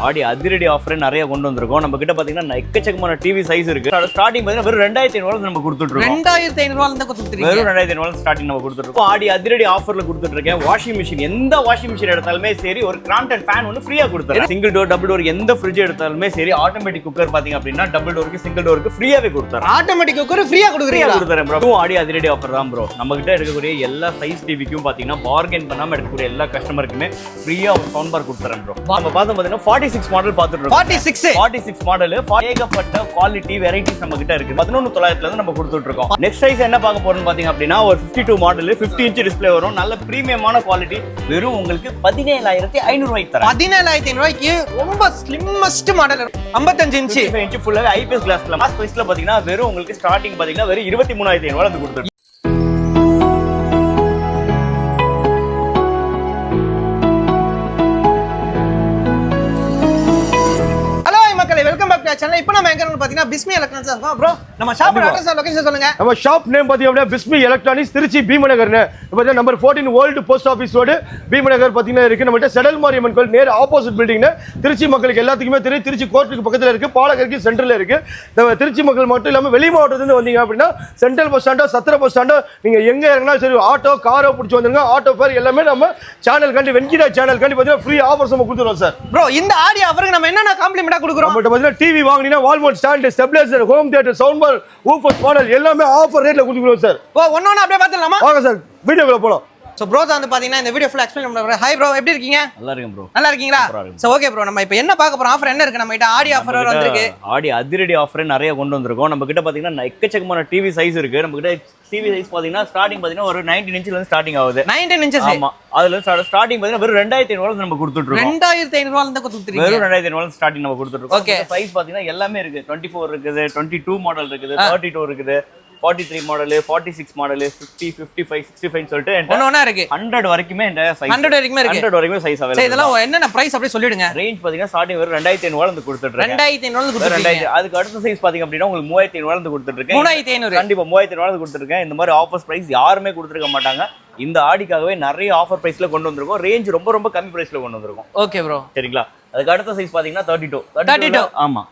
ஆடி அதிரடி ஆஃபர் நிறைய கொண்டு வந்திருக்கோம். நம்ம கிட்ட பாத்தீங்கன்னா எக்கச்சக்கமான டிவி சைஸ் இருக்கு. ஸ்டார்டிங் பாத்தீங்கன்னா வெறும் 2500 நம்ம கொடுத்துட்டு இருக்கோம். 2500 தான் கொடுத்துட்டு வெறும் 2500 ஸ்டார்டிங் நம்ம கொடுத்துட்டு இருக்கோம். ஆடி அதிரடி ஆஃபர்ல கொடுத்துட்டு இருக்கேன். வாஷிங் மிஷின் எந்த வாஷிங் மிஷின் எடுத்தாலுமே சரி ஒரு கிராம்ப்டன் ஃபேன் ஒன்னு ஃப்ரீயா கொடுத்துறேன். சிங்கிள் டோர் டபுள் டோர் எந்த ஃப்ரிட்ஜ் எடுத்தாலுமே சரி ஆட்டோமேட்டிக் குக்கர் பாத்தீங்க அப்படின்னா டபுள் டோருக்கு சிங்கிள் டோருக்கு ஃப்ரீயாவே கொடுத்துறேன். ஆட்டோமேட்டிக் குக்கர் ஃப்ரீயா கொடுக்குறேன் ப்ரோ. ஆடி அதிரடி ஆஃபர் தான் ப்ரோ. நம்ம கிட்ட இருக்கக்கூடிய எல்லா சைஸ் டிவிக்கும் பாத்தீங்கன்னா பார்கெயின் பண்ணாம எடுக்கக்கூடிய எல்லா கஸ்டமருக்குமே ஃப்ரீயா ஒரு சவுண்ட் பார் கொடுத்துறேன் ப்ரோ. நம்ம பார்த்தோம் பாத்தீங்கன்னா 46 மாடல் பார்த்துட்டு இருக்கோம். 46 மாடல் ஏகப்பட்ட குவாலிட்டி வெரைட்டிஸ் நம்ம கிட்ட இருக்கு. 11900 இருந்து நம்ம கொடுத்துட்டு இருக்கோம். நெக்ஸ்ட் சைஸ் என்ன பார்க்க போறோம்னு பாத்தீங்க அப்படின்னா ஒரு 52 மாடல் 50 இன்ச் டிஸ்ப்ளே வரும். நல்ல பிரீமியமான குவாலிட்டி. வெறும் உங்களுக்கு 17500 ரூபாய்க்கு தரேன். 17500 ரூபாய்க்கு ரொம்ப ஸ்லிம்மஸ்ட் மாடல் 55 இன்ச் ஃபுல்லாவே ஐபிஎஸ் கிளாஸ்ல மாஸ் பிரைஸ்ல பாத்தீங்கன்னா வெறும் உங்களுக்கு ஸ்டார்டிங் பாத்தீங்கன்னா வெறும் 23500 வந்து கொடுத்துருக்கு. சேனல் இப்போ நம்ம எங்க பாத்தீங்கன்னா பிஸ்மி எலக்ட்ரானிக்ஸ் இருக்கோம் ப்ரோ. நம்ம ஷாப் அட்ரஸ் லொகேஷன் சொல்லுங்க. நம்ம ஷாப் நேம் பாத்தீங்கன்னா பிஸ்மி எலக்ட்ரானிக்ஸ் திருச்சி பீமநகர்னு பாத்தீங்கன்னா number 14 old post office road Bheemanagar பாத்தீங்கன்னா இருக்கு. நம்ம செடல் மாரியம்மன் கோயில் நேர் ஆப்போசிட் பில்டிங்ல திருச்சி மக்களுக்கு எல்லாத்துக்குமே தெரியும். திருச்சி கோர்ட்டுக்கு பக்கத்துல இருக்கு, பாலக்கருக்கு சென்டர்ல இருக்கு. நம்ம திருச்சி மக்கள் மட்டும் இல்லாம வெளி மாவட்டத்துல இருந்து வந்தீங்க அப்படின்னா சென்ட்ரல் பஸ் ஸ்டாண்டோ சத்திர பஸ் ஸ்டாண்டோ நீங்க எங்க இறங்கினாலும் சரி ஆட்டோ காரோ பிடிச்சி வந்துருங்க. ஆட்டோ ஃபேர் எல்லாமே நம்ம சேனல் கண்டி வெங்கிடா சேனல் கண்டி பாத்தீங்கன்னா ஃப்ரீ ஆஃபர்ஸ் நம்ம கொடுத்துறோம் சார். ப்ரோ இந்த ஆடி ஆஃபருக்கு நம்ம என்னென்ன காம்ப்ளிமெண்டா கொடுக்குறோம்? நம்ம பாத்தீங்கன்னா டிவி வாங்குனீங்கன்னா wall mount stand stabilizer home theatre sound bar woofer model எல்லாமே ஆஃபர் ரேட்ல கொடுக்குறோம் சார். ஓ ஒண்ணொண்ணா அப்படியே பார்த்தலாமா? வாங்க சார் வீடியோக்குள்ள போலாம். சோ ப்ரோ வந்து பாத்தீங்கன்னா இந்த வீடியோ ஃபுல்லா எக்ஸ்பிளைன் பண்றேன். ஹாய் ப்ரோ, எப்படி இருக்கீங்க? நல்லா இருக்கேன் ப்ரோ. நல்லா இருக்கீங்களா? சோ ஓகே ப்ரோ, நம்ம இப்போ என்ன பார்க்க போறோம்? ஆஃபர் என்ன இருக்கு நம்ம கிட்ட? ஆடி ஆஃபர் வந்திருக்கு. ஆடி அதிரடி ஆஃபர் நிறைய கொண்டு வந்திருக்கோம். நம்ம கிட்ட பாத்தீங்கன்னா எக்கச்சக்கமான டிவி சைஸ் இருக்கு. நம்ம கிட்ட டிவி சைஸ் பாத்தீங்கன்னா ஸ்டார்டிங் பாத்தீங்கன்னா ஒரு 19 இன்ச்ல இருந்து ஸ்டார்டிங் ஆகுது. 19 இன்ச்சஸ். ஆமா, அதுல ஸ்டார்டிங் பாத்தீங்கன்னா வெறும் 2500 நம்ம கொடுத்துட்டு இருக்கோம். 2500 இருந்து கொடுத்துட்டு வெறும் 2500 ஸ்டார்டிங் நம்ம கொடுத்துட்டு இருக்கோம். ஓகே. சைஸ் பாத்தீங்கன்னா எல்லாமே இருக்கு. 24 இருக்குது, 22 மாடல் இருக்குது, 32 இருக்குது, 43 மாடல், 46 மாடல், 50, 55, 65 சொல்லிட்டு ஒண்ணா இருக்கு. 100 வரைக்குமே இந்த சைஸ் 100 வரைக்குமே இருக்கு. 100 வரைக்குமே சைஸ் அவேலபிள். சரி, இதெல்லாம் என்னென்ன பிரைஸ் அப்படியே சொல்லிடுங்க. ரேஞ்ச் பாத்தீங்கன்னா ஸ்டார்டிங் வெறும் 2500 வந்து கொடுத்துட்டு இருக்கேன். 2500 வந்து கொடுத்துருக்கீங்க. அதுக்கு அடுத்த சைஸ் பாத்தீங்க அப்படின்னா உங்களுக்கு 3500 வந்து கொடுத்துட்டு இருக்கேன். 3500 கண்டிப்பா 3500 வந்து கொடுத்துருக்கேன். இந்த மாதிரி ஆஃபர்ஸ் பிரைஸ் யாருமே கொடுத்துருக்க மாட்டாங்க. இந்த ஆடிக்காகவே நிறைய ஆஃபர் பிரைஸ்ல கொண்டு வந்திருக்கோம். ரேஞ்ச் ரொம்ப ரொம்ப கம்மி பிரைஸ்ல கொண்டு வந்திருக்கோம். ஓகே ப்ரோ, சரிங்களா? அதுக்கு அடுத்த சைஸ் பாத்தீங்கன்னா 32. ஆமா,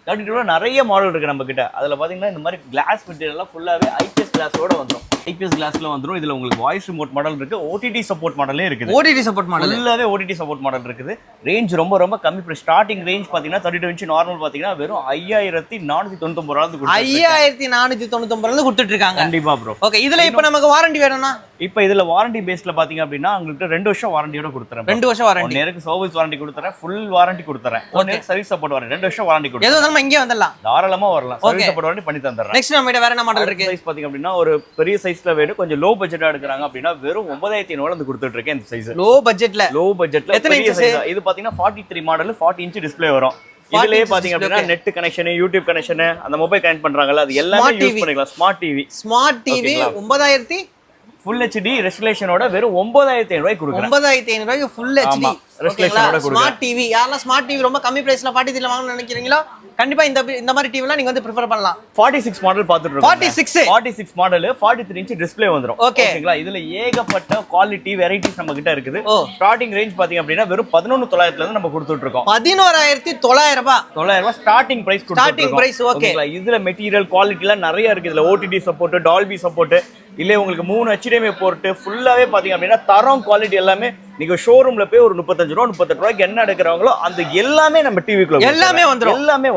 32 நிறைய மாடல் இருக்கு நம்ம கிட்ட. அதுல பாத்தீங்கன்னா இந்த மாதிரி கிளாஸ் மெட்டீரியல் ஃபுல்லாவே ஐபிஎஸ் கிளாஸோட வந்துரும். ஐபிஎஸ் கிளாஸ்ல வந்துரும். இதுல உங்களுக்கு வாய்ஸ் ரிமோட் மாடல் இருக்கு, ஓடிடி சப்போர்ட் மாடலே இருக்குது. ஓடிடி சப்போர்ட் மாடல் ஃபுல்லாவே ஓடிடி சப்போர்ட் மாடல் இருக்குது. ரேஞ்ச் ரொம்ப ரொம்ப கம்மி பிரைஸ். ஸ்டார்டிங் ரேஞ்ச் பாத்தீங்கன்னா 32 இன்ச் நார்மல் பாத்தீங்கன்னா வெறும் 5499 ரூபாய்க்கு கொடுத்துட்டு 5499 இருந்து கொடுத்துட்டு இருக்காங்க. கண்டிப்பா ப்ரோ. ஓகே, இதுல இப்போ நமக்கு வாரண்டி வேணும்னா இப்போ இதுல வாரண்டி பேஸ்ல பாத்தீங்க அப்படின்னா உங்களுக்கு 2 வருஷம் வாரண்டியோட கொடுத்துறேன். 2 வருஷம் வாரண்டி. 1 இயருக்கு சர்வீஸ் வாரண்டி கொடுத்துறேன், ஃபுல் வாரண்டி கொடுத்துறேன். 1 இயர் சர்வீஸ் சப்போர்ட் வாரண்டி, 2 வருஷம் வாரண்டி கொடுத்துறேன். எது வந்தாலும் இங்கே வந்துடலாம், தாராளமா வரலாம். சர்வீஸ் சப்போர்ட் வாரண்டி பண்ணி தந்துறேன். நெக்ஸ்ட் நம்ம கிட்ட வேற என்ன மாடல் இருக்கு? சைஸ் பாத்தீங்க அப்படின்னா ஒரு பெரிய சைஸ்ல வேணும், கொஞ்சம் லோ பட்ஜெட்டா எடுக்கறாங்க அப்படின்னா வெறும் 9500 வந்து கொடுத்துட்டு இருக்கேன். இந்த சைஸ் லோ பட்ஜெட்ல எத்தனை இன்ச்? இது பாத்தீங்கன்னா 43 மாடல் 40 இன்ச் டிஸ்ப்ளே வரும். இதுலயே பாத்தீங்க அப்படின்னா நெட் கனெக்ஷன், யூடியூப் கனெக்ஷன், அந்த மொபைல் கனெக்ட் பண்றாங்கல்ல அது எல்லாமே யூஸ் பண்ணிக்கலாம். ஸ்மார்ட் டிவி 9000 ஃபுல் ஹெச்டி ரெசல்யூஷனோட வெறும் 9500 ரூபாய்க்கு கொடுக்குறேன். 9500 ரூபாய்க்கு ஃபுல் ஹெச்டி ரெசல்யூஷனோட கொடுக்குறேன். ஸ்மார்ட் டிவி யாரெல்லாம் ஸ்மார்ட் டிவி ரொம்ப கம்மி பிரைஸ்ல 43 ல வாங்கணும்னு நினைக்கிறீங்களோ கண்டிப்பா இந்த மாதிரி டிவிலாம் நீங்க வந்து பிரெஃபர் பண்ணலாம். 46 மாடல் பாத்துட்டு இருக்கோம். 46 மாடல் 43 இன்ச் டிஸ்ப்ளே வந்துரும். ஓகேங்களா? இதுல ஏகப்பட்ட குவாலிட்டி வெரைட்டிஸ் நம்ம கிட்ட இருக்குது. ஸ்டார்டிங் ரேஞ்ச் பாத்தீங்க அப்படின்னா வெறும் 11900 இருந்து நம்ம கொடுத்துட்டு இருக்கோம். 11900 ரூபாய் ஸ்டார்டிங் பிரைஸ் ஸ்டார்டிங் பிரைஸ். ஓகேங்களா? இதுல மெட்டீரியல் குவாலிட்டி எல்லாம் நிறைய இருக்கு. இதுல ஓடிடி சப்போர்ட், டால்பி சப்போர்ட், இல்ல உங்களுக்கு 3 HDMI போர்ட் ஃபுல்லாவே பாத்தீங்க அப்படின்னா தரம் குவாலிட்டி எல்லாமே நீங்க ஷோரூம்ல போய் ஒரு 35 ரூபா 38 ரூபாய்க்கு என்ன எடுக்கறாங்களோ அந்த எல்லாமே நம்ம டிவிக்குள்ள எல்லாமே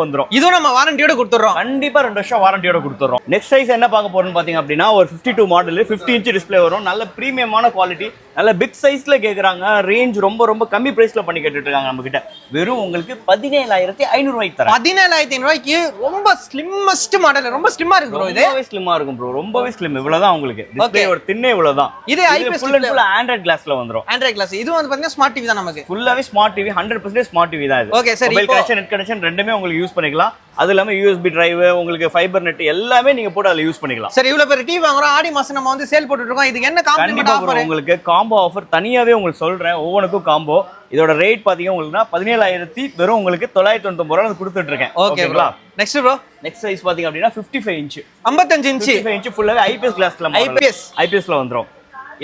வந்துரும். இதுவும் நம்ம வாரண்டியோட கொடுத்துறோம். கண்டிப்பா 2 வருஷம் வாரண்டியோட கொடுத்துறோம். நெக்ஸ்ட் சைஸ் என்ன பார்க்க போறோம்னு பாத்தீங்க அப்படின்னா ஒரு 52 மாடல் 50 இன்ச் டிஸ்ப்ளே வரும். நல்ல பிரீமியமான குவாலிட்டி, நல்ல பிக் சைஸ்ல கேக்குறாங்க. ரேஞ்ச் ரொம்ப ரொம்ப கம்மி பிரைஸ்ல பண்ணி கேட்டுட்டு இருக்காங்க நம்ம கிட்ட. வெறும் உங்களுக்கு 17500 ரூபாய்க்கு தரேன். 17500 ரூபாய்க்கு ரொம்ப ஸ்லிம்மஸ்ட் மாடல், ரொம்ப ஸ்லிம்மா இருக்கு ப்ரோ. இது ரொம்பவே ஸ்லிம்மா இருக்கும் ப்ரோ, ரொம்பவே ஸ்லிம். இவ்வளவுதான் உங்களுக்கு டிஸ்ப்ளே ஒரு தின்னே இவ்வளவுதான். இது IPS full and full android கிளாஸ்ல வந்துரும். Android class. இது வந்து பாத்தீங்கன்னா ஸ்மார்ட் டிவி தான் நமக்கு. ஃபுல்லாவே ஸ்மார்ட் டிவி 100% ஸ்மார்ட் டிவி தான் இது. ஓகே சரி, மொபைல் கனெக்ஷன், நெட் கனெக்ஷன் ரெண்டுமே உங்களுக்கு யூஸ் பண்ணிக்கலாம். அது இல்லாம USB டிரைவ், உங்களுக்கு ஃபைபர் நெட் எல்லாமே நீங்க போட்டு அதுல யூஸ் பண்ணிக்கலாம். சரி, இவ்வளவு பெரிய டிவி வாங்குறோம், ஆடி மாசம் நம்ம வந்து சேல் போட்டுட்டு இருக்கோம். இதுக்கு என்ன காம்ப்ளிமென்ட் ஆஃபர்? உங்களுக்கு காம்போ ஆஃபர் தனியாவே உங்களுக்கு சொல்றேன். ஒவ்வொன்றுக்கும் காம்போ. இதோட ரேட் பாத்தீங்க உங்களுக்கு 17000 வெறும் உங்களுக்கு 999 ரூபாய் கொடுத்துட்டு இருக்கேன். ஓகேங்களா? நெக்ஸ்ட் ப்ரோ, நெக்ஸ்ட் சைஸ் பாத்தீங்க அப்படின்னா 55 இன்ச் 55 இன்ச் ஃபுல்லாவே ஐபிஎஸ் கிளாஸ்ல ஐபிஎஸ்ல வந்துரும்.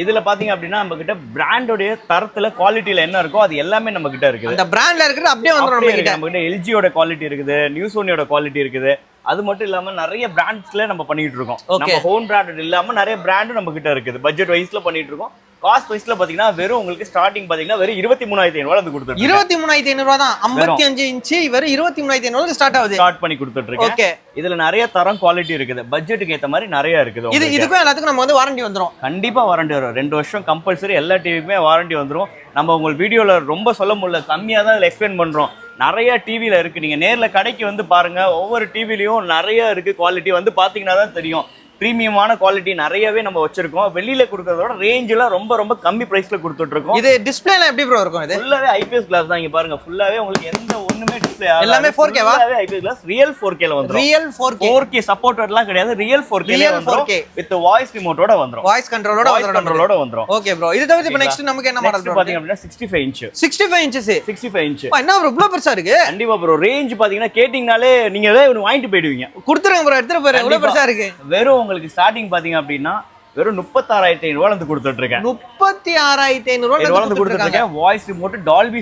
இதுல பாத்தீங்க அப்படின்னா நம்ம கிட்ட பிராண்டோட தரத்துல குவாலிட்டில என்ன இருக்கோ அது எல்லாமே நம்ம கிட்ட இருக்குது. அந்த பிராண்ட்ல இருக்குது அப்படியே வந்துரும் நம்ம கிட்ட. நம்ம கிட்ட LGயோட குவாலிட்டி இருக்குது, நியூசோனியோட குவாலிட்டி இருக்குது. அது மட்டும் இல்லாம நிறைய பிராண்ட்ஸ்ல நம்ம பண்ணிட்டு இருக்கோம். நம்ம ஹோம் பிராண்டட் இல்லாம நிறைய பிராண்டும் நம்ம கிட்ட இருக்குது. பட்ஜெட் வைஸ்ல பண்ணிட்டு இருக்கோம். காஸ்ட் வைஸ்ல பாத்தீங்கன்னா வெறும் உங்களுக்கு ஸ்டார்டிங் பாத்தீங்கன்னா வெறும் 23,500 வந்து கொடுத்துட்டு 23,500 தான். 55 இன்ச் வெறும் 23,500 ஸ்டார்ட் ஆகுது. ஸ்டார்ட் பண்ணி கொடுத்துட்டு இருக்கேன். ஓகே, இதுல நிறைய தரம் குவாலிட்டி இருக்குது. பட்ஜெட்டுக்கு ஏத்த மாதிரி நிறைய இருக்குது. இதுக்கும் எல்லாத்துக்கும் நம்ம வந்து வாரண்டி வந்துரும். கண்டிப்பா வாரண்டி வரும். 2 வருஷம் கம்பல்சரி எல்லா டிவிக்குமே வாரண்டி வந்துரும். நம்ம உங்களுக்கு வீடியோல ரொம்ப சொல்ல முடியல, கம்மியா தான் இதுல எக்ஸ்பிளைன் பண்றோம். நிறைய டிவில இருக்கு. நீங்க நேர்ல கடைக்கு வந்து பாருங்க. ஒவ்வொரு டிவிலையும் நிறைய இருக்கு. குவாலிட்டி வந்து பாத்தீங்கன்னா தான் தெரியும். பிரீமியமான குவாலிட்டி நிறையவே நம்ம வச்சிருக்கோம். வெளியில கொடுக்கறதோட ரேஞ்சில ரொம்ப ரொம்ப கம்மி பிரைஸ்ல கொடுத்துட்டு இருக்கோம். இது டிஸ்ப்ளேல எப்படி ப்ரோ இருக்கும்? இது ஃபுல்லாவே ஐபிஎஸ் கிளாஸ் தான். இங்க பாருங்க, ஃபுல்லாவே உங்களுக்கு எந்த ஒண்ணுமே டிஸ்ப்ளே எல்லாமே 4K வா? ஃபுல்லாவே ஐபிஎஸ் கிளாஸ். ரியல் 4K ல வந்துரும். ரியல் 4K 4K சப்போர்ட்டட்லாம் கிடையாது. ரியல் 4K ல வந்துரும். வித் வாய்ஸ் ரிமோட்டோட வந்துரும். வாய்ஸ் கண்ட்ரோலோட வந்துரும். ஓகே ப்ரோ, இது தவிர்த்து இப்போ நெக்ஸ்ட் நமக்கு என்ன மாடல் ப்ரோ பாத்தீங்க அப்படினா 65 இன்ச். 65 இன்ச்சஸ். 65 இன்ச். என்ன ப்ரோ இவ்ளோ பெருசா இருக்கு? கண்டிப்பா ப்ரோ. ரேஞ்ச் பாத்தீங்கன்னா கேட்டிங்கனாலே நீங்க ஏதாவது ஒன்னு வாங்கிட்டு போய்டுவீங்க. கொடுத்துருங்க ப்ரோ, எடுத்துட்டு போறேன். இவ்ளோ பெருசா இருக்கு. வெறும் உங்களுக்கு ஸ்டார்டிங் பாத்தீங்க அப்படின்னா வெறும் 36,500 வந்து கொடுத்துட்டு இருக்கேன். 36,500 வந்து கொடுத்துட்டு இருக்கேன். வாய்ஸ் ரிமோட் டால்பி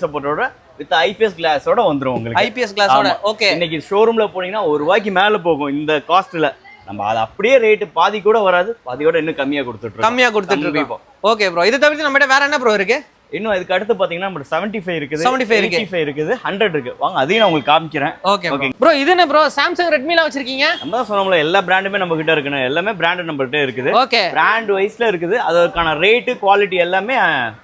சப்போர்ட்டோட வித் ஐபிஎஸ் கிளாஸோட வந்துரும் உங்களுக்கு. ஐபிஎஸ் கிளாஸோட. ஓகே, இன்னைக்கு ஷோரூம்ல போனீங்கன்னா ₹1 மேல போகும் இந்த காஸ்ட்ல. நம்ம அது அப்படியே ரேட் பாதி கூட வராது, பாதியோட இன்னும் கம்மியா கொடுத்துட்டு இருக்கோம். ஓகே ப்ரோ, இது தவிர்த்து நம்மகிட்ட வேற என்ன ப்ரோ இருக்கு? இன்னும் அதுக்கு அடுத்து பாத்தீங்கன்னா நம்ம 75 இருக்குது, 85 இருக்குது, 100 இருக்கு. வாங்க அதையும் நான் உங்களுக்கு காமிக்கிறேன். ஓகே ப்ரோ, இது என்ன ப்ரோ Samsung Redmi ல வச்சிருக்கீங்க? நம்ம தான் சொன்னோம்ல எல்லா பிராண்டுமே நம்ம கிட்ட இருக்குன்னு. எல்லாமே பிராண்ட் நம்ம கிட்ட இருக்குது. ஓகே, பிராண்ட் வைஸ்ல இருக்குது. அதற்கான ரேட் குவாலிட்டி எல்லாமே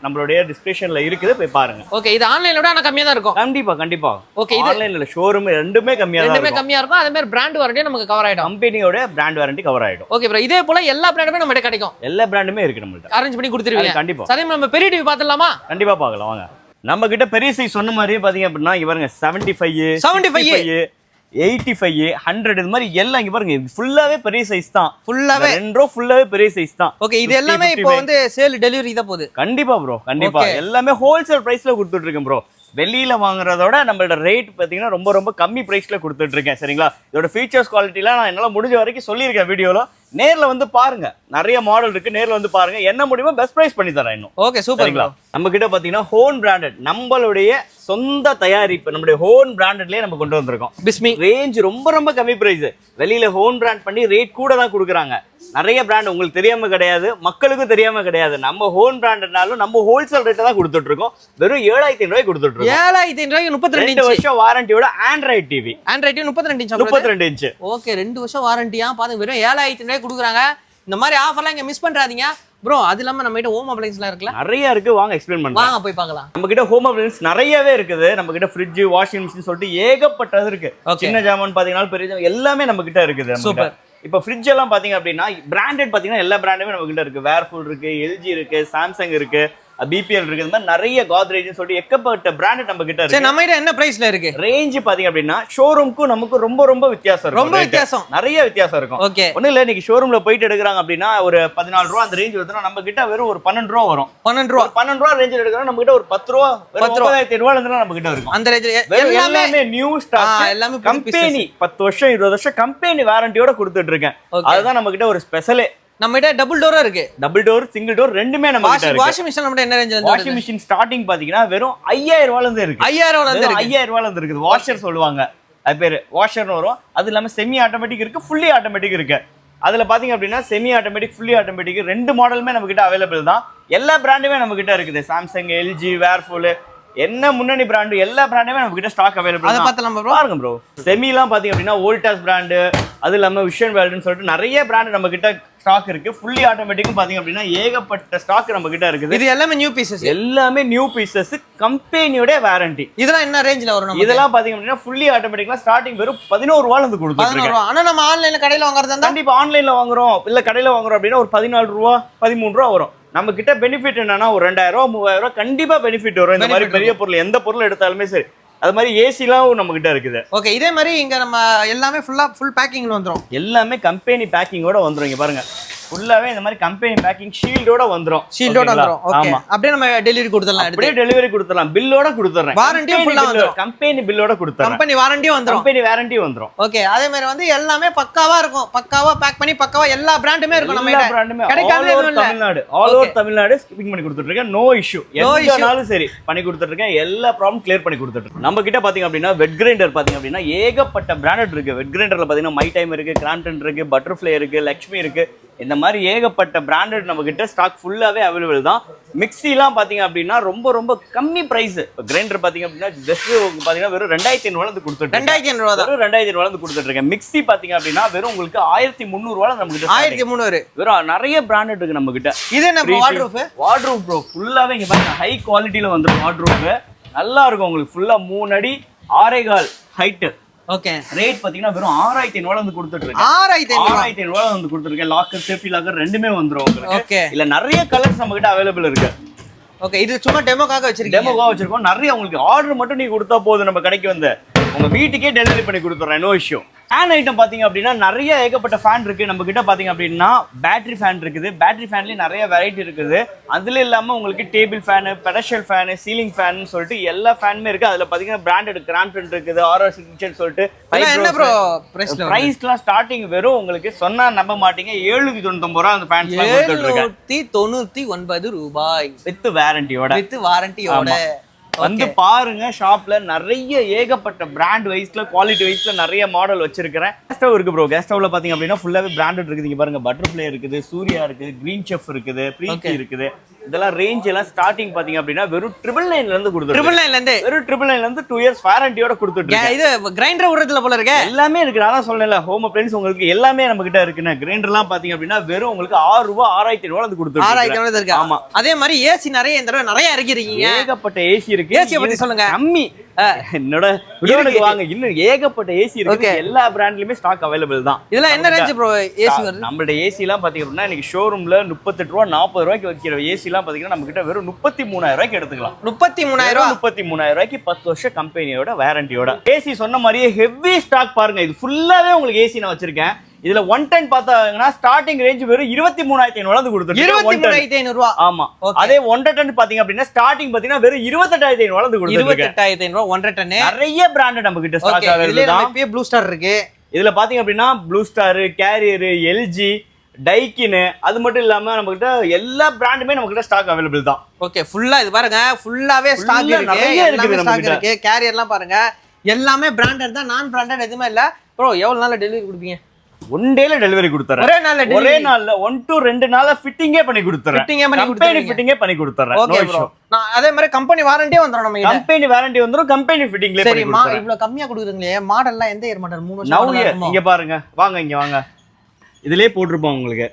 நம்மளுடைய டிஸ்கிரிப்ஷன்ல இருக்குது, போய் பாருங்க. ஓகே, இது ஆன்லைன்ல விட ஆனா கம்மியா தான் இருக்கும். கண்டிப்பா. ஓகே, ஆன்லைன்ல ஷோரூம் ரெண்டுமே கம்மியா இருக்கும். அதே மாதிரி பிராண்ட் வாரண்டி நமக்கு கவர் ஆயிடும். கம்பெனியோட பிராண்ட் வாரண்டி கவர் ஆயிடும். ஓகே ப்ரோ, இதே போல எல்லா பிராண்டுமே நம்ம கிட்ட கிடைக்கும். எல்லா பிராண்டுமே இருக்கு நம்மள்ட்ட. அரேஞ்ச் பண்ணி கொடுத்துருவீங்க. கண்டிப்பா. சரி, நம்ம பெரிய டிவி பார்த்தலாமா? கண்டிப்பா பார்க்கலாம். நம்ம கிட்ட பெரிய சைஸ் சொன்ன மாதிரியே பாத்தீங்க அப்படின்னா இங்க பாருங்க 75, 85, 100 இது மாதிரி எல்லாம் இங்க பாருங்க. இது ஃபுல்லாவே பெரிய சைஸ் தான். ஃபுல்லாவே பெரிய சைஸ் தான். ஓகே, இது எல்லாமே இப்போ வந்து சேல் டெலிவரி தான் போகுது. கண்டிப்பா ப்ரோ, கண்டிப்பா. எல்லாமே ஹோல்சேல் பிரைஸ்ல கொடுத்துட்டு இருக்கேன் ப்ரோ. வெளியில வாங்குறதோட நம்மளோட ரேட் பாத்தீங்கன்னா ரொம்ப ரொம்ப கம்மி பிரைஸ்ல கொடுத்துட்டு இருக்கேன். சரிங்களா? இதோட ஃபீச்சர்ஸ் குவாலிட்டிலாம் நான் என்னால முடிஞ்ச வரைக்கும் சொல்லியிருக்கேன் வீடியோல. நேர்ல வந்து பாருங்க, நிறைய மாடல் இருக்கு. நேர்ல வந்து பாருங்க, என்ன முடியுமோ பெஸ்ட் பிரைஸ் பண்ணி தரேன் இன்னும். ஓகே, சூப்பர்ங்களா. நம்ம கிட்ட பாத்தீங்கன்னா ஹோன் பிராண்டட், நம்மளுடைய சொந்த தயாரிப்பு, நம்மளுடைய ஹோன் பிராண்டட்லயே நம்ம கொண்டு வந்திருக்கோம். பிஸ்மி ரேஞ்ச் ரொம்ப ரொம்ப கம்மி பிரைஸ். வெளியில ஹோன் பிராண்ட் பண்ணி ரேட் கூட தான் கொடுக்குறாங்க. நிறைய பிராண்ட் உங்களுக்கு தெரியாம கிடையாது, மக்களுக்கும் தெரியாம கிடையாது. நம்ம ஹோன் பிராண்ட்னாலும் நம்ம ஹோல்சேல் ரேட்டை தான் கொடுத்துட்டு இருக்கோம். வெறும் 7,500 கொடுத்துட்டு இருக்கோம். 7,500 32 வருஷம் வாரண்டியோட ஆண்ட்ராய்டு டிவி. 32 இன்ச். ஓகே, 2 வருஷம் வாரண்டியா பாருங்க. வெறும் 7,500 கொடுக்குறாங்க. இந்த மாதிரி ஆஃபர்லாம் இங்க மிஸ் பண்றாதீங்க ப்ரோ. அது இல்லாம நம்ம கிட்ட ஹோம் அப்ளையன்ஸ்லாம் இருக்குல்ல, நிறைய இருக்கு. வாங்க எக்ஸ்பிளைன் பண்றேன். வாங்க போய் பார்க்கலாம். நம்ம கிட்ட ஹோம் அப்ளையன்ஸ் நிறையவே இருக்குது. நம்ம கிட்ட ஃப்ரிட்ஜ், வாஷிங் மிஷின் சொல்லிட்டு ஏகப்பட்டது இருக்கு. சின்ன ஜாமான் பாத்தீங்கன்னா பெரிய ஜாமான் எல்லாமே நம்ம கிட்ட இருக்குது. சூப்பர். இப்போ ஃப்ரிட்ஜ் எல்லாம் பாத்தீங்க அப்படின்னா பிராண்டட் பாத்தீங்கன்னா எல்லா பிராண்டுமே நம்ம கிட்ட இருக்கு. வேர்ஃபுல் இருக்கு, LG இருக்கு, சாம்சங் இருக்கு, BPL இருக்கு. இந்த மாதிரி நிறைய கோத்ரேஜ்னு சொல்லிட்டு ஏகப்பட்ட பிராண்ட் நம்ம கிட்ட இருக்கு. சரி, நம்ம கிட்ட என்ன பிரைஸ்ல இருக்கு? ரேஞ்ச் பாத்தீங்க அப்படின்னா ஷோரூம்க்கு நமக்கு ரொம்ப ரொம்ப வித்தியாசம் இருக்கும். ரொம்ப வித்தியாசம், நிறைய வித்தியாசம் இருக்கும். ஓகே, ஒண்ணு இல்ல, இன்னைக்கு ஷோரூம்ல போயிட்டு எடுக்கறாங்க அப்படின்னா ஒரு 14 ரூபா அந்த ரேஞ்ச் வருதுன்னா நம்ம கிட்ட வெறும் ஒரு 12 ரூபா வரும். 12 ரூபா ரேஞ்சில் எடுக்கறோம். நம்ம கிட்ட ஒரு 10 ரூபா, 9,500 ரூபாயில இருந்து நம்ம கிட்ட இருக்கும். அந்த ரேஞ்சில எல்லாமே நியூ ஸ்டாக், எல்லாமே கம்பெனி 10 வருஷம் 20 வருஷம் கம்பெனி வாரண்டியோட கொடுத்துட்டு இருக்கேன். அதுதான் நம்ம கிட்ட ஒரு ஸ்பெஷலே. நம்ம கிட்ட டபுள் டோரா இருக்கு. டபுள் டோர், சிங்கிள் டோர் ரெண்டுமே நம்ம கிட்ட இருக்கு. வாஷிங் மிஷின் நம்ம என்ன ரேஞ்சில இருந்து? வாஷிங் மிஷின் ஸ்டார்டிங் பாத்தீங்கன்னா வெறும் 5,000 ரூபாயில இருந்து இருக்கு. 5,000 ரூபாயில இருந்து 5,000 ரூபாயில இருந்து இருக்குது. வாஷர் சொல்லுவாங்க, அது பேரு வாஷர்னு வரும். அது இல்லாம செமி ஆட்டோமேட்டிக் இருக்கு, ஃபுல்லி ஆட்டோமேட்டிக் இருக்கு. அதுல பாத்தீங்க அப்படின்னா செமி ஆட்டோமேட்டிக், ஃபுல்லி ஆட்டோமேட்டிக் ரெண்டு மாடலுமே நம்ம கிட்ட அவைலபிள் தான். எல்லா பிராண்டுமே நம்ம கிட்ட இருக்குது. சாம்சங், LG, வேர்ஃபுல், என்ன முன்னணி பிராண்ட் எல்லா பிராண்டுமே நம்ம கிட்ட ஸ்டாக் அவைலபிள். அத பார்த்தலாம் ப்ரோ. பாருங்க ப்ரோ, செமிலாம் பாத்தீங்க அப்படின்னா வோல்டாஸ் பிராண்ட், அது இல்லாம விஷன் வேர்ல்ட்னு சொல்லிட்டு நிறைய பிராண்ட் நம்ம கிட்ட ஸ்டாக் இருக்கு. ஃபுல்லி ஆட்டோமேட்டிக்கும் பாத்தீங்க அப்படின்னா ஏகப்பட்ட ஸ்டாக் நம்ம கிட்ட இருக்குது. இது எல்லாமே நியூ பீசஸ், எல்லாமே நியூ பீசஸ், கம்பெனியோட வாரண்டி. இதெல்லாம் என்ன ரேஞ்சில வரும்? இதெல்லாம் பாத்தீங்க அப்படின்னா ஃபுல்லி ஆட்டோமேட்டிக்லாம் ஸ்டார்டிங் வெறும் 11 ரூபாயில இருந்து கொடுத்துருக்கோம். ஆனா நம்ம ஆன்லைன்ல கடையில வாங்குறதா இருந்தா கண்டிப்பா ஆன்லைன்ல வாங்குறோம் இல்ல கடையில வாங்குறோம் அப்படின்னா ஒரு 14 ரூபா 13 ரூபா வரும். நம்ம கிட்ட பெனிஃபிட் என்னன்னா ஒரு 2,000 ரூபா 3,000 ரூபா கண்டிப்பா பெனிஃபிட் வரும். இந்த மாதிரி பெரிய பொருள் எந்த பொருள் எடுத்தாலுமே சரி. அது மாதிரி ஏசிலாம் நம்ம கிட்ட இருக்குது. ஓகே, இதே மாதிரி இங்க நம்ம எல்லாமே ஃபுல் பேக்கிங்ல வந்துரும். எல்லாமே கம்பெனி பேக்கிங்கோட வந்துரும். இங்க பாருங்க, ஃபுல்லாவே இந்த மாதிரி கம்பெனி பேக்கிங் ஷீல்டோட வந்துரும். ஷீல்டோட வந்துரும். ஓகே. அப்படியே நம்ம டெலிவரி கொடுத்துடலாம். அப்படியே டெலிவரி கொடுத்துடலாம். பில்லோட கொடுத்துறேன். வாரண்டியும் ஃபுல்லா வந்துரும். கம்பெனி பில்லோட கொடுத்துறேன். கம்பெனி வாரண்டியும் வந்துரும். கம்பெனி வாரண்டி வந்துரும். ஓகே. அதே மாதிரி வந்து எல்லாமே பக்காவா இருக்கும். பக்காவா பேக் பண்ணி பக்காவா எல்லா பிராண்டுமே இருக்கும் நம்ம கிட்ட. பிராண்டுமே கிடைக்காதே எதுவும் இல்ல. Tamil Nadu all over Tamil Nadu shipping பண்ணி கொடுத்துட்டு இருக்கேன். No issue. எங்கனாலும் சரி பண்ணி கொடுத்துட்டு இருக்கேன். எல்லா ப்ராப்ளம் கிளியர் பண்ணி கொடுத்துட்டு இருக்கேன். நம்ம கிட்ட பாத்தீங்க அப்படின்னா வெட் கிரைண்டர் பாத்தீங்க அப்படின்னா ஏகப்பட்ட பிராண்டட் இருக்கு. வெட் கிரைண்டர்ல பாத்தீங்கன்னா மை டைம் இருக்கு, கிராம்ப்டன் இருக்கு, பட்டர்ஃப்ளை இருக்கு, லக்ஷ்மி இருக்கு. இந்த மாதிரி ஏகப்பட்ட பிராண்டட் நம்ம கிட்ட ஸ்டாக் ஃபுல்லாவே அவைலபிள் தான். மிக்ஸிலாம் பாத்தீங்க அப்படின்னா ரொம்ப ரொம்ப கம்மி பிரைஸ். கிரைண்டர் பாத்தீங்க அப்படின்னா ஜஸ்ட் பாத்தீங்கன்னா வெறும் 2500 வந்து கொடுத்துட்டு 2500 தான். வெறும் 2500 வந்து கொடுத்துட்டு இருக்கேன். மிக்ஸி பாத்தீங்க அப்படின்னா வெறும் உங்களுக்கு 1300 நம்ம கிட்ட 1300. வெறும் நிறைய பிராண்டட் இருக்கு நம்ம கிட்ட. இது நம்ம வார்ட்ரோப் ப்ரோ ஃபுல்லாவே இங்க பாருங்க ஹை குவாலிட்டில வந்துரும். வார்ட்ரோப் நல்லா இருக்கும் உங்களுக்கு. ஃபுல்லா 3 அடி 6.25 ஹைட். ஓகே. ரேட் பாத்தீங்கன்னா வெறும் 6500 வந்து கொடுத்துட்டு இருக்கேன். 6500 வந்து கொடுத்துருக்கேன். லாக்கர் சேஃப்டி லாக்கர் ரெண்டுமே வந்துரும் உங்களுக்கு. ஓகே. இல்ல நிறைய கலர்ஸ் நம்ம கிட்ட அவைலபிள் இருக்கு. ஓகே. இது சும்மா டெமோக்காக வச்சிருக்கீங்க. டெமோக்காக வச்சிருக்கோம். நிறைய உங்களுக்கு ஆர்டர் மட்டும் நீங்க கொடுத்தா போதும் நம்ம கடைக்கு வந்து உங்க வீட்டுக்கே டெலிவரி பண்ணி கொடுத்துறேன். No issue. ஃபேன் ஐட்டம் பாத்தீங்க அப்படின்னா நிறைய ஏகப்பட்ட ஃபேன் இருக்கு நம்ம கிட்ட. பாத்தீங்க அப்படின்னா பேட்டரி ஃபேன் இருக்குது. பேட்டரி ஃபேன்லயே நிறைய வெரைட்டி இருக்குது. அதுல இல்லாம உங்களுக்கு table fan, pedestal fan, ceiling fan சொல்லிட்டு எல்லா ஃபேனுமே இருக்கு. அதுல பாத்தீங்கன்னா பிராண்டட் கிராம்ப்டன் இருக்குது, ஆர்ஆர் சிக்னேச்சர் சொல்லிட்டு. என்ன ப்ரோ பிரைஸ்லாம் ஸ்டார்டிங் வெறும் உங்களுக்கு சொன்னா நம்ப மாட்டீங்க 799 ரூபாய் அந்த ஃபேன்ஸ் கொடுத்துட்டு இருக்கேன். 799 ரூபாய் வித் வாரண்டியோட. வந்து பாருங்க ஷாப்ல நிறைய ஏகப்பட்ட பிராண்ட் வைஸ்ல குவாலிட்டி வைஸ்ல நிறைய மாடல் வச்சிருக்கிறேன். கேஸ் ஸ்டவ் இருக்கு ப்ரோ. கேஸ் ஸ்டவ்ல பாத்தீங்க அப்படின்னா ஃபுல்லாவே பிராண்டட் இருக்குது. இங்க பாருங்க பட்டர்ஃப்ளை இருக்குது, சூர்யா இருக்குது, கிரீன் செஃப் இருக்குது, பிரீத்தி இருக்குது. இதெல்லாம் ரேஞ்ச் எல்லாம் ஸ்டார்டிங் பாத்தீங்க அப்படின்னா வெறும் 999 ல இருந்து கொடுத்துட்டு 999 ல இருந்து வெறும் 999 ல இருந்து 2 இயர்ஸ் வாரண்டியோட கொடுத்துட்டு இருக்கேன். இது கிரைண்டர் உரத்துல போல இருக்கு. எல்லாமே இருக்கு. நான் சொல்லல ஹோம் அப்ளையன்ஸ் உங்களுக்கு எல்லாமே நம்ம கிட்ட இருக்குன்னு. கிரைண்டர்லாம் பாத்தீங்க அப்படின்னா வெறும் உங்களுக்கு 6 ரூபாய் 6500 வந்து கொடுத்துட்டு 6500 இருக்கு. ஆமா. அதே மாதிரி ஏசி நிறைய இந்த தடவை நிறைய இறக்கிருக்கீங்க. ஏகப்பட்ட ஏசி இருக்கு. ஏசி பத்தி சொல்லுங்க. கம்மி என்னோட வீடியோக்கு வாங்க. இன்னும் ஏகப்பட்ட ஏசி இருக்கு. எல்லா பிராண்ட்லயுமே ஸ்டாக் அவைலபிள் தான். இதெல்லாம் என்ன ரேஞ்ச் ப்ரோ ஏசி வருது? நம்மளோட ஏசி எல்லாம் பாத்தீங்க அப்படின்னா இன்னைக்கு ஷோரூம்ல 38 ரூபாய் 40 ரூபாய்க்கு வைக்கிற ஏசி எல்லாம் பாத்தீங்கன்னா நம்ம கிட்ட வெறும் 33000 ரூபாய்க்கு எடுத்துக்கலாம். 33000 ரூபாய்க்கு 10 வருஷம் கம்பெனியோட வாரண்டியோட ஏசி. சொன்ன மாதிரியே ஹெவி ஸ்டாக் பாருங்க. இது ஃபுல்லாவே உங்களுக்கு ஏசி நான் வச்சிருக்கேன். இதுல 110 பார்த்தாங்கன்னா ஸ்டார்டிங் ரேஞ்ச் வெறும் 23500 வந்து கொடுத்துருக்கு. 23500 ரூபாய். ஆமா. அதே 110 பாத்தீங்க அப்படின்னா ஸ்டார்டிங் பாத்தீங்கன்னா வெறும் 28500 வந்து கொடுத்துருக்கு. 28500 110. நிறைய பிராண்ட் நம்ம கிட்ட ஸ்டாக் அவைலபிள் தான். இப்பவே ப்ளூ ஸ்டார் இருக்கு. இதுல பாத்தீங்க அப்படின்னா Blue Star, Carrier, LG, Daikin, அது மட்டும் இல்லாம நம்ம கிட்ட எல்லா பிராண்டுமே நம்ம கிட்ட ஸ்டாக் அவைலபிள் தான். ஓகே. ஃபுல்லா இது பாருங்க ஃபுல்லாவே ஸ்டாக் இருக்கு. நிறைய இருக்கு நம்ம கிட்ட. கேரியர்லாம் பாருங்க எல்லாமே பிராண்டட் தான். நான் பிராண்டட் எதுவுமே இல்ல. ப்ரோ எவ்வளவு நாள்ல டெலிவரி கொடுப்பீங்க? 1 டேல டெலிவரி கொடுத்துறேன். ஒரே நாள்ல 1 to 2 நாள்ல ஃபிட்டிங்கே பண்ணி கொடுத்துறேன். ஃபிட்டிங்கே பண்ணி கொடுத்துறேன். Okay bro. நான் அதே மாதிரி கம்பெனி வாரண்டியே வந்துரும் நம்ம கிட்ட. கம்பெனி வாரண்டி வந்துரும். கம்பெனி ஃபிட்டிங்ல பண்ணி கொடுத்துறேன். சரி இவ்வளவு கம்மியா கொடுக்குறீங்களே. மாடல்லாம் எந்த இயர் மாடல்? 3 வருஷம். இங்க பாருங்க. வாங்க இங்க வாங்க. இதுலயே போட்டுருப்போம் உங்களுக்கு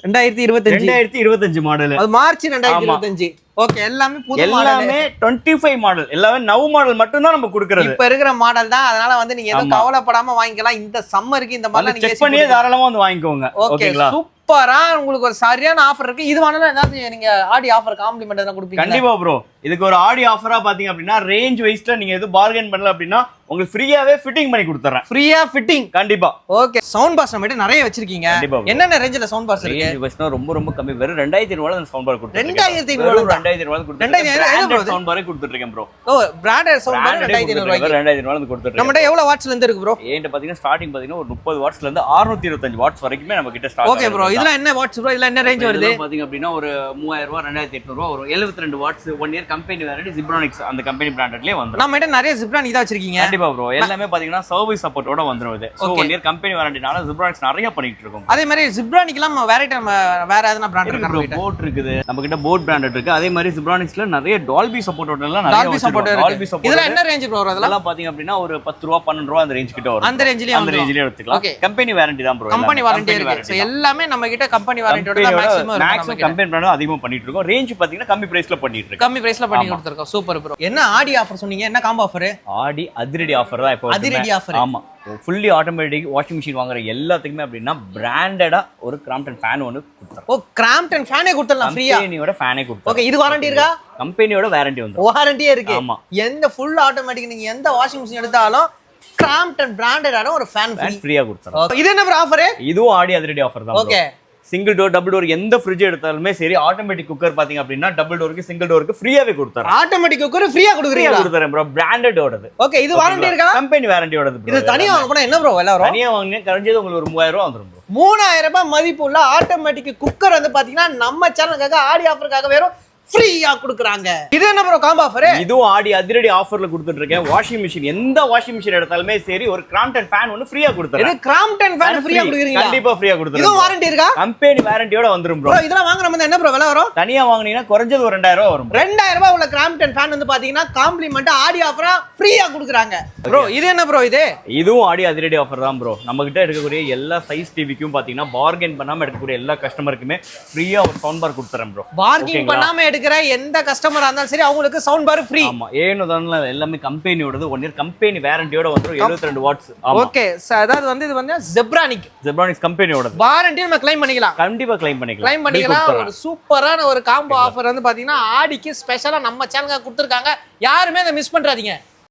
2025 மாடல். அது மார்ச் 2025. ஓகே. எல்லாமே புது மாடல். எல்லாமே 25 மாடல். எல்லாமே நவ மாடல் மட்டும் தான் நம்ம கொடுக்கிறது. இப்ப இருக்கிற மாடல் தான். அதனால வந்து நீங்க எதுவும் கவலைப்படாம வாங்கிக்கலாம். இந்த சம்மருக்கு இந்த மாதிரி நீங்க செக் பண்ணி தாராளமா வந்து வாங்கிக்கோங்க. ஓகேங்களா? சூப்பரா உங்களுக்கு ஒரு சரியான ஆஃபர் இருக்கு. இது வாங்கினா ஏதாவது நீங்க ஆடி ஆஃபர் காம்ப்ளிமெண்ட் எதாவது கொடுப்பீங்க? கண்டிப்பா ப்ரோ. இதுக்கு ஒரு ஆடி ஆஃபரா பாத்தீங்க அப்படின்னா ரேஞ்ச் வைஸ்ல நீங்க எது பார்கெயின் பண்ணல அப்படின்னா உங்களுக்கு ஃப்ரீயாவே ஃபிட்டிங் பண்ணி கொடுத்துறேன். ஃப்ரீயா ஃபிட்டிங்? கண்டிப்பா. ஓகே. சவுண்ட் பார் நம்ம கிட்ட நிறைய வச்சிருக்கீங்க. என்னென்ன ரேஞ்சில சவுண்ட் பார் இருக்கு? ரேஞ்ச் வைஸ்னா ரொம்ப ரொம்ப கம்மி. வெறும் 2500 அந்த சவுண்ட் பார் கொடுத்துறேன். 2500 2500 சவுண்ட் பார் கொடுத்துட்டு இருக்கேன் ப்ரோ. ஓ பிராண்டட் சவுண்ட் பார் 2500 ரூபாய்க்கு. 2500 கொடுத்துட்டு நம்ம கிட்ட எவ்வளவு வாட்ஸ்ல இருந்து இருக்கு ப்ரோ? ஏன்ட்ட பாத்தீங்கன்னா ஸ்டார்டிங் பாத்தீங்கன்னா ஒரு 30 வாட்ஸ்ல இருந்து 625 வாட்ஸ் வரைக்குமே நம்ம கிட்ட ஸ்டார்ட். Okay bro. இதெல்லாம் என்ன வாட்ஸ் ப்ரோ? இதெல்லாம் என்ன ரேஞ்ச் வருது? பாத்தீங்க அப்படின்னா ஒரு 3000 ரூபாய் 2800 ரூபாய் வரும். 72 watts 1 year company warranty Zebronics அந்த கம்பெனி பிராண்டட்லயே வந்துரும். நம்ம கிட்ட நிறைய ஜிப்ரானிக் தான் வச்சிருக்கீங்க. கண்டிப்பா ப்ரோ. எல்லாமே பாத்தீங்கன்னா சர்வீஸ் சப்போர்ட்டோட வந்துரும் இது. சோ 1 இயர் கம்பெனி வாரண்டினால ஜிப்ரானிக்ஸ் நிறைய பண்ணிட்டு இருக்கோம். அதே மாதிரி ஜிப்ரானிக்லாம் வேற எதனா பிராண்ட் இருக்கா? போட் இருக்குது. நம்ம கிட்ட போட் பிராண்டட் இருக்கு. அதே மாதிரி ஜிப்ரானிக்ஸ்ல நிறைய டால்பி சப்போர்ட்டோட எல்லாம் நிறைய டால்பி சப்போர்ட் இருக்கு. இதெல்லாம் என்ன ரேஞ்ச் ப்ரோ? அதெல்லாம் பாத்தீங்க அப்படின்னா ஒரு 10 ரூபாய் 12 ரூபாய் அந்த ரேஞ்ச் கிட்ட வரும். அந்த ரேஞ்சிலே எடுத்துக்கலாம். கம்பெனி வாரண்டி தான் ப்ரோ. கம்பெனி வாரண்டி இருக்கு. சோ எல்லாமே நம்ம கிட்ட கம்பெனி வாரண்டியோட தான் மேக்ஸிமம் கம்பெனி பிராண்ட் அதிகமா பண்ணிட்டு இருக்கோம். ரேஞ்ச் பாத்தீங்கன்னா கம்மி பிரைஸ்ல பண்ணிட்டு இருக்கோம். கம்மி பிரைஸ்ல பண்ணி கொடுத்திருக்கோம். Super bro. என்ன ஆடி ஆஃபர் சொன்னீங்க? என்ன காம்போ ஆஃபர்? ஆடி அதிரடி ஆஃபர் தான் இப்போ. அதிரடி ஆஃபர். ஆமா. ஃபுல்லி ஆட்டோமேட்டிக் வாஷிங் மெஷின் வாங்குற எல்லாத்துக்குமே அப்படின்னா பிராண்டடா ஒரு கிராம்ப்டன் ஃபேன் ஒன்னு கொடுத்துறோம். ஓ கிராம்ப்டன் ஃபேனே கொடுத்துறலாம் ஃப்ரீயா? கம்பெனியோட ஃபேனே கொடுத்துறோம். ஓகே. இது வாரண்டி இருக்கா? கம்பெனியோட வாரண்டி வந்துரும். வாரண்டியே இருக்கு. ஆமா. எந்த ஃபுல் ஆட்டோமேட்டிக் நீங்க எந்த வாஷிங் மெஷின் எடுத்தாலும் கிராம்ப்டன் பிராண்டடான ஒரு ஃபேன் ஃப்ரீயா கொடுத்துறோம். இது என்ன ஆஃபர்? இதுவும் ஆடி அதிரடி ஆஃபர் தான். Okay. Single door double door எந்த ஃப்ரிட்ஜ் எடுத்தாலுமே சரி ஆட்டோமேட்டிக் குக்கர் பாத்தீங்க அப்படின்னா டபுள் டோருக்கு சிங்கிள் டோருக்கு ஃப்ரீயாவே கொடுத்துறேன். ஆட்டோமேட்டிக் குக்கர் ஃப்ரீயா கொடுக்குறீங்களா? கொடுத்துறேன் ப்ரோ, பிராண்டடோடது. ஓகே, இது வாரண்டி இருக்கா? கம்பெனி வாரண்டியோடது. இது தனியா வாங்க போனா என்ன ப்ரோ விலை வரும்? தனியா வாங்குனீங்க குறைஞ்சது உங்களுக்கு ஒரு 3000 ரூபாய் வந்துரும் ப்ரோ. 3000 ரூபாய் மதிப்புள்ள ஆட்டோமேட்டிக் குக்கர் வந்து பாத்தீங்கன்னா நம்ம சேனலுக்காக ஆடி ஆஃபருக்காக வெறும் ஃப்ரீயா கொடுக்குறாங்க. இது என்ன ப்ரோ காம்போ ஆஃபர்? இதுவும் ஆடி அதிரடி ஆஃபர்ல கொடுத்துட்டு இருக்கேன். வாஷிங் மிஷின் எந்த வாஷிங் மிஷின் எடுத்தாலுமே சரி ஒரு கிராம்ப்டன் ஃபேன் ஒன்னு ஃப்ரீயா கொடுத்துறேன். இது கிராம்ப்டன் ஃபேன் ஃப்ரீயா கொடுக்குறீங்க? கண்டிப்பா ஃப்ரீயா கொடுத்துறேன். இது வாரண்டி இருக்கா? கம்பெனி வாரண்டியோட வந்துரும் ப்ரோ. இதெல்லாம் வாங்குற மாதிரி என்ன ப்ரோ விலை வரும்? தனியா வாங்குனீங்கன்னா குறைஞ்சது ஒரு 2000 ரூபாய் வரும். 2000 ரூபாய் உள்ள கிராம்ப்டன் ஃபேன் வந்து பாத்தீங்கன்னா காம்ப்ளிமெண்ட் ஆடி ஆஃபரா ஃப்ரீயா கொடுக்குறாங்க. ப்ரோ இது என்ன ப்ரோ இது? இதுவும் ஆடி அதிரடி ஆஃபர் தான் ப்ரோ. நம்ம கிட்ட இருக்கக்கூடிய எல்லா சைஸ் டிவிக்கும் பாத்தீங்கன்னா பார்கெயின் பண்ணாம எடுக்கக்கூடிய எல்லா கஸ்டமருக்குமே ஃப்ரீயா ஒரு சவுண்ட் பார் கொடுத்துறேன் ப்ரோ. பார்கெயின் பண்ணாம எடுக்கிற எந்த கஸ்டமரா இருந்தாலும் சரி அவங்களுக்கு சவுண்ட் பார் ஃப்ரீ. ஆமா, ஏனோ தான எல்லாமே கம்பெனியோடது. 1 இயர் கம்பெனி வாரண்டியோட வந்துரும். 72 வாட்ஸ். ஓகே, அதாவது வந்து இது வந்து ஜெப்ரானிக்ஸ் கம்பெனியோடது. வாரண்டி நம்ம கிளைம் பண்ணிக்கலாம். கண்டிப்பா கிளைம் பண்ணிக்கலாம். ஒரு சூப்பரான ஒரு காம்போ ஆஃபர் வந்து பாத்தீங்கன்னா ஆடிக்கு ஸ்பெஷலா நம்ம சேனலுக்கு கொடுத்திருக்காங்க. யாருமே அதை மிஸ் பண்றாதீங்க.